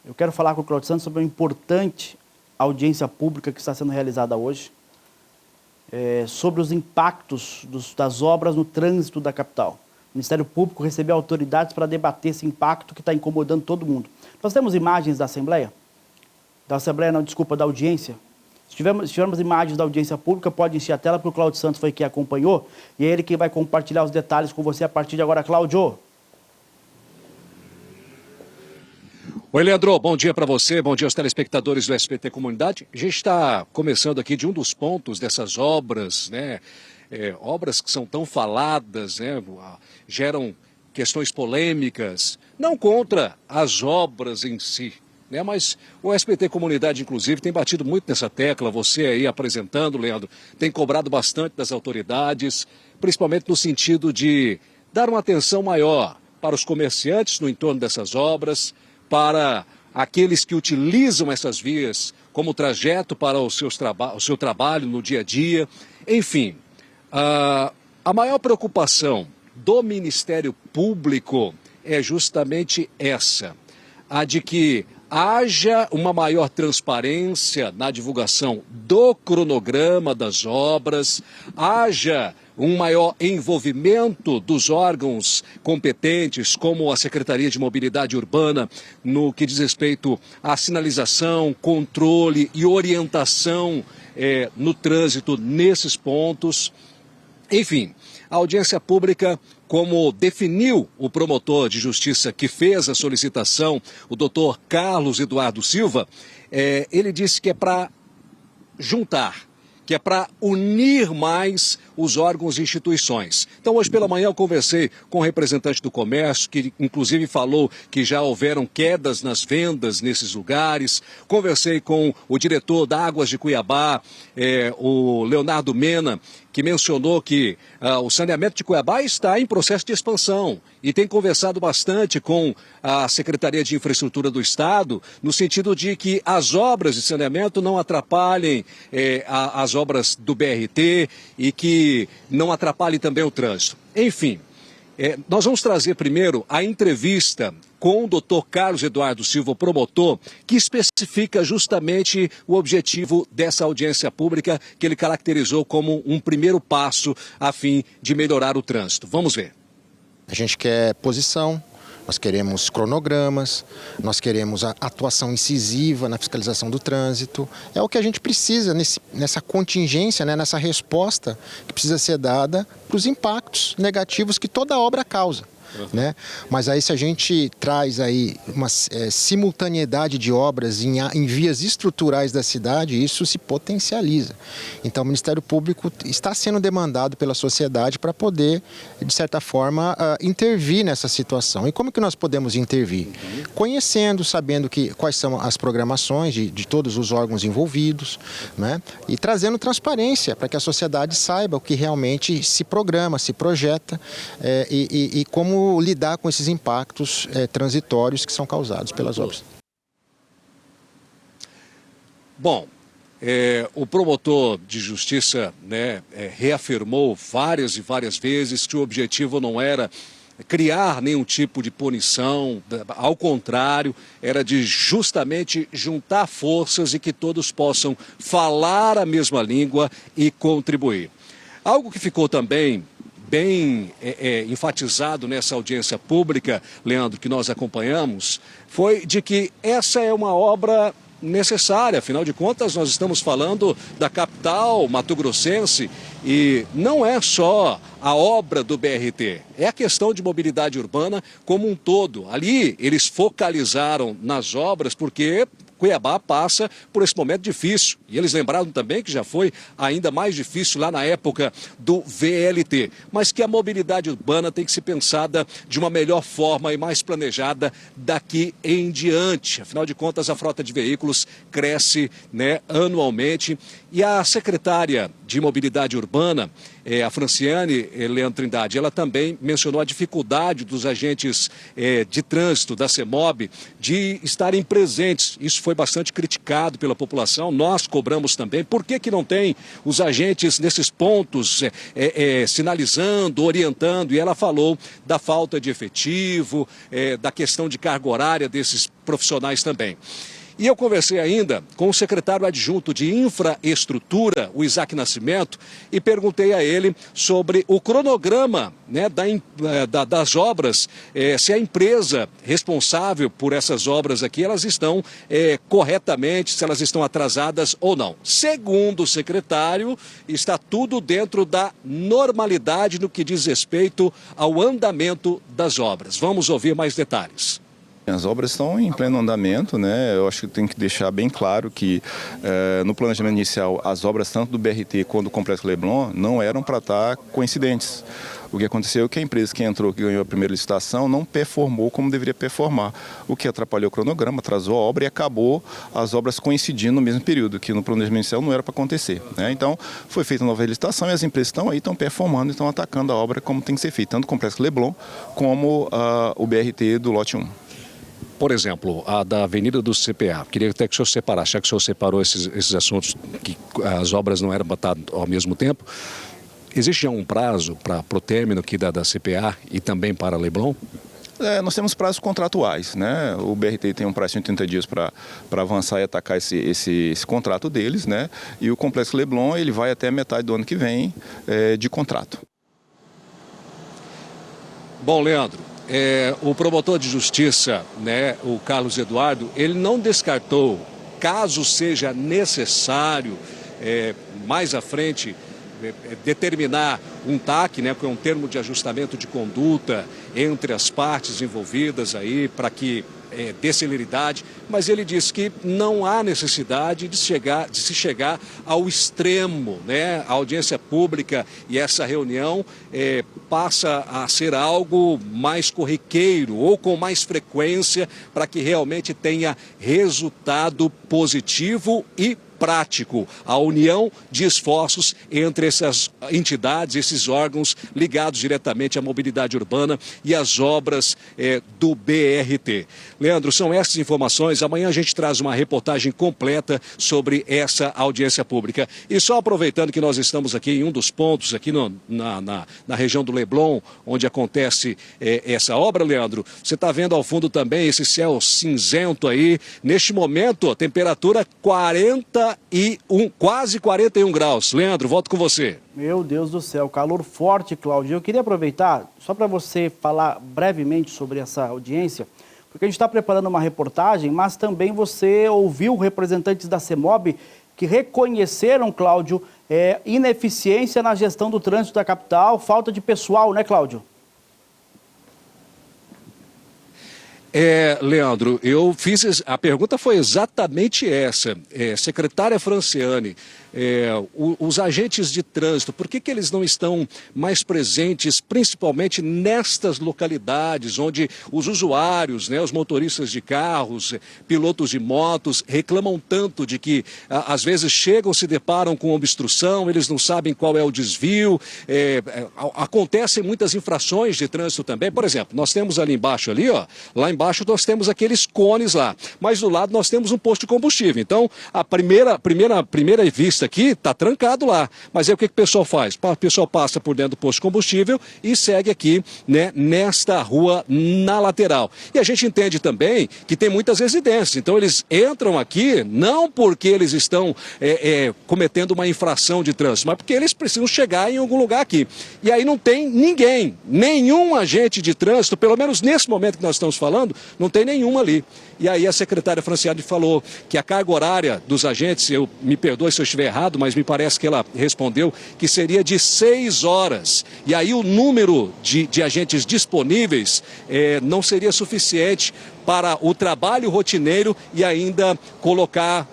Eu quero falar com o Cláudio Santos sobre uma importante audiência pública que está sendo realizada hoje, sobre os impactos das obras no trânsito da capital. O Ministério Público recebeu autoridades para debater esse impacto que está incomodando todo mundo. Nós temos imagens da Assembleia? Da audiência? Se tivermos imagens da audiência pública, pode encher a tela, porque o Cláudio Santos foi quem acompanhou, e é ele que vai compartilhar os detalhes com você a partir de agora. Cláudio. Oi, Leandro, bom dia para você, bom dia aos telespectadores do SBT Comunidade. A gente está começando aqui de um dos pontos dessas obras, né? Obras que são tão faladas, né? Geram questões polêmicas, não contra as obras em si, né? Mas o SBT Comunidade, inclusive, tem batido muito nessa tecla. Você aí apresentando, Leandro, tem cobrado bastante das autoridades, principalmente no sentido de dar uma atenção maior para os comerciantes no entorno dessas obras, para aqueles que utilizam essas vias como trajeto para o seu trabalho no dia a dia. Enfim, a maior preocupação do Ministério Público é justamente essa, a de que haja uma maior transparência na divulgação do cronograma das obras, haja um maior envolvimento dos órgãos competentes, como a Secretaria de Mobilidade Urbana, no que diz respeito à sinalização, controle e orientação no trânsito nesses pontos. Enfim, a audiência pública, como definiu o promotor de justiça que fez a solicitação, o doutor Carlos Eduardo Silva, ele disse que é para juntar, que é para unir mais os órgãos e instituições. Então, hoje pela manhã eu conversei com o representante do comércio, que inclusive falou que já houveram quedas nas vendas nesses lugares. Conversei com o diretor da Águas de Cuiabá, o Leonardo Mena, que mencionou que o saneamento de Cuiabá está em processo de expansão e tem conversado bastante com a Secretaria de Infraestrutura do Estado, no sentido de que as obras de saneamento não atrapalhem as obras do BRT e que não atrapalhem também o trânsito. Enfim, nós vamos trazer primeiro a entrevista com o doutor Carlos Eduardo Silva, promotor, que especifica justamente o objetivo dessa audiência pública que ele caracterizou como um primeiro passo a fim de melhorar o trânsito. Vamos ver. A gente quer posição, nós queremos cronogramas, nós queremos a atuação incisiva na fiscalização do trânsito. É o que a gente precisa nessa contingência, né, nessa resposta que precisa ser dada para os impactos negativos que toda obra causa. Né? Mas aí se a gente traz aí uma simultaneidade de obras em vias estruturais da cidade, isso se potencializa. Então o Ministério Público está sendo demandado pela sociedade para poder, de certa forma, intervir nessa situação. E como que nós podemos intervir? Conhecendo, sabendo quais são as programações de todos os órgãos envolvidos, né? E trazendo transparência para que a sociedade saiba o que realmente se programa, se projeta e como lidar com esses impactos transitórios que são causados pelas obras. Bom, o promotor de justiça, né, reafirmou várias e várias vezes que o objetivo não era criar nenhum tipo de punição, ao contrário, era de justamente juntar forças e que todos possam falar a mesma língua e contribuir. Algo que ficou também bem enfatizado nessa audiência pública, Leandro, que nós acompanhamos, foi de que essa é uma obra necessária. Afinal de contas, nós estamos falando da capital mato-grossense e não é só a obra do BRT, é a questão de mobilidade urbana como um todo. Ali eles focalizaram nas obras porque Cuiabá passa por esse momento difícil. E eles lembraram também que já foi ainda mais difícil lá na época do VLT. Mas que a mobilidade urbana tem que ser pensada de uma melhor forma e mais planejada daqui em diante. Afinal de contas, a frota de veículos cresce, né, anualmente. E a secretária de mobilidade urbana, a Franciane Leandro Trindade, ela também mencionou a dificuldade dos agentes de trânsito da CEMOB de estarem presentes. Isso foi bastante criticado pela população, nós cobramos também. Por que não tem os agentes nesses pontos sinalizando, orientando? E ela falou da falta de efetivo, da questão de carga horária desses profissionais também. E eu conversei ainda com o secretário adjunto de Infraestrutura, o Isaac Nascimento, e perguntei a ele sobre o cronograma, né, das obras, se a empresa responsável por essas obras aqui, elas estão corretamente, se elas estão atrasadas ou não. Segundo o secretário, está tudo dentro da normalidade no que diz respeito ao andamento das obras. Vamos ouvir mais detalhes. As obras estão em pleno andamento, né? Eu acho que tem que deixar bem claro que no planejamento inicial as obras tanto do BRT quanto do Complexo Leblon não eram para estar coincidentes. O que aconteceu é que a empresa que entrou, que ganhou a primeira licitação, não performou como deveria performar, o que atrapalhou o cronograma, atrasou a obra e acabou as obras coincidindo no mesmo período, que no planejamento inicial não era para acontecer, né? Então, foi feita uma nova licitação e as empresas estão aí, estão performando, estão atacando a obra como tem que ser feita, tanto o Complexo Leblon como o BRT do lote 1. Por exemplo, a da Avenida do CPA, queria até que o senhor separasse, já que o senhor separou esses assuntos, que as obras não eram botadas ao mesmo tempo. Existe já um prazo para o término aqui da CPA e também para Leblon? Nós temos prazos contratuais, né? O BRT tem um prazo de 80 dias para avançar e atacar esse contrato deles, né? E o Complexo Leblon ele vai até metade do ano que vem de contrato. Bom, Leandro, o promotor de justiça, né, o Carlos Eduardo, ele não descartou, caso seja necessário, mais à frente, determinar um TAC, né, que é um termo de ajustamento de conduta entre as partes envolvidas aí, para que dê celeridade, mas ele disse que não há necessidade de se chegar ao extremo, né? A audiência pública e essa reunião passa a ser algo mais corriqueiro ou com mais frequência para que realmente tenha resultado positivo e prático, a união de esforços entre essas entidades, esses órgãos ligados diretamente à mobilidade urbana e às obras do BRT. Leandro, são essas informações. Amanhã a gente traz uma reportagem completa sobre essa audiência pública. E só aproveitando que nós estamos aqui em um dos pontos, aqui na região do Leblon, onde acontece essa obra, Leandro, você está vendo ao fundo também esse céu cinzento aí. Neste momento, a temperatura quase 41 graus. Leandro, volto com você. Meu Deus do céu, calor forte, Cláudio. Eu queria aproveitar, só para você falar brevemente sobre essa audiência, porque a gente está preparando uma reportagem, mas também você ouviu representantes da CEMOB que reconheceram, Cláudio, ineficiência na gestão do trânsito da capital, falta de pessoal, né, Cláudio? Leandro, a pergunta foi exatamente essa. Secretária Franciane, os agentes de trânsito, por que eles não estão mais presentes, principalmente nestas localidades, onde os usuários, né, os motoristas de carros, pilotos de motos, reclamam tanto de que, às vezes, chegam, se deparam com obstrução, eles não sabem qual é o desvio, acontecem muitas infrações de trânsito também. Por exemplo, nós temos ali embaixo, lá embaixo nós temos aqueles cones lá, mas do lado nós temos um posto de combustível. Então, a primeira vista aqui está trancado lá. Mas aí o que o pessoal faz? O pessoal passa por dentro do posto de combustível e segue aqui, né, nesta rua na lateral. E a gente entende também que tem muitas residências. Então, eles entram aqui não porque eles estão cometendo uma infração de trânsito, mas porque eles precisam chegar em algum lugar aqui. E aí não tem ninguém, nenhum agente de trânsito, pelo menos nesse momento que nós estamos falando, não tem nenhum ali. E aí a secretária Franciane falou que a carga horária dos agentes, me perdoe se eu estiver errado, mas me parece que ela respondeu que seria de 6 horas. E aí o número de agentes disponíveis não seria suficiente para o trabalho rotineiro e ainda colocar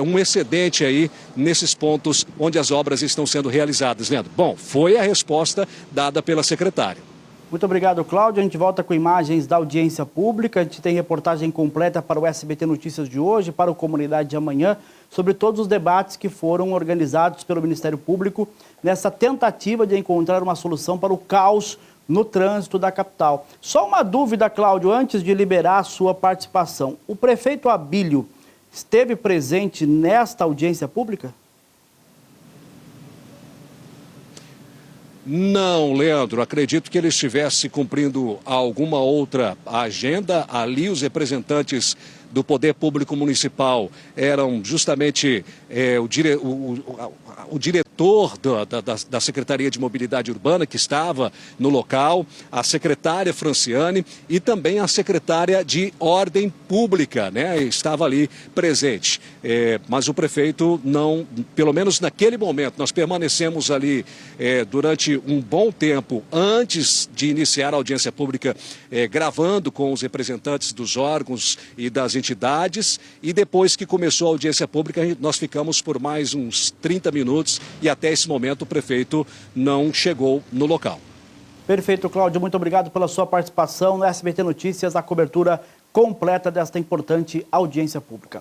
um excedente aí nesses pontos onde as obras estão sendo realizadas, Leandro. Bom, foi a resposta dada pela secretária. Muito obrigado, Cláudio. A gente volta com imagens da audiência pública. A gente tem reportagem completa para o SBT Notícias de hoje, para o Comunidade de amanhã, sobre todos os debates que foram organizados pelo Ministério Público nessa tentativa de encontrar uma solução para o caos no trânsito da capital. Só uma dúvida, Cláudio, antes de liberar a sua participação. O prefeito Abílio esteve presente nesta audiência pública? Não, Leandro, acredito que ele estivesse cumprindo alguma outra agenda. Ali os representantes do Poder Público Municipal eram justamente o diretor da Secretaria de Mobilidade Urbana, que estava no local, a secretária Franciane e também a secretária de Ordem Pública, né? Estava ali presente. Mas o prefeito não, pelo menos naquele momento, nós permanecemos ali durante um bom tempo antes de iniciar a audiência pública, gravando com os representantes dos órgãos e das entidades, e depois que começou a audiência pública, nós ficamos por mais uns 30 minutos e até esse momento o prefeito não chegou no local. Perfeito, Cláudio. Muito obrigado pela sua participação no SBT Notícias, a cobertura completa desta importante audiência pública.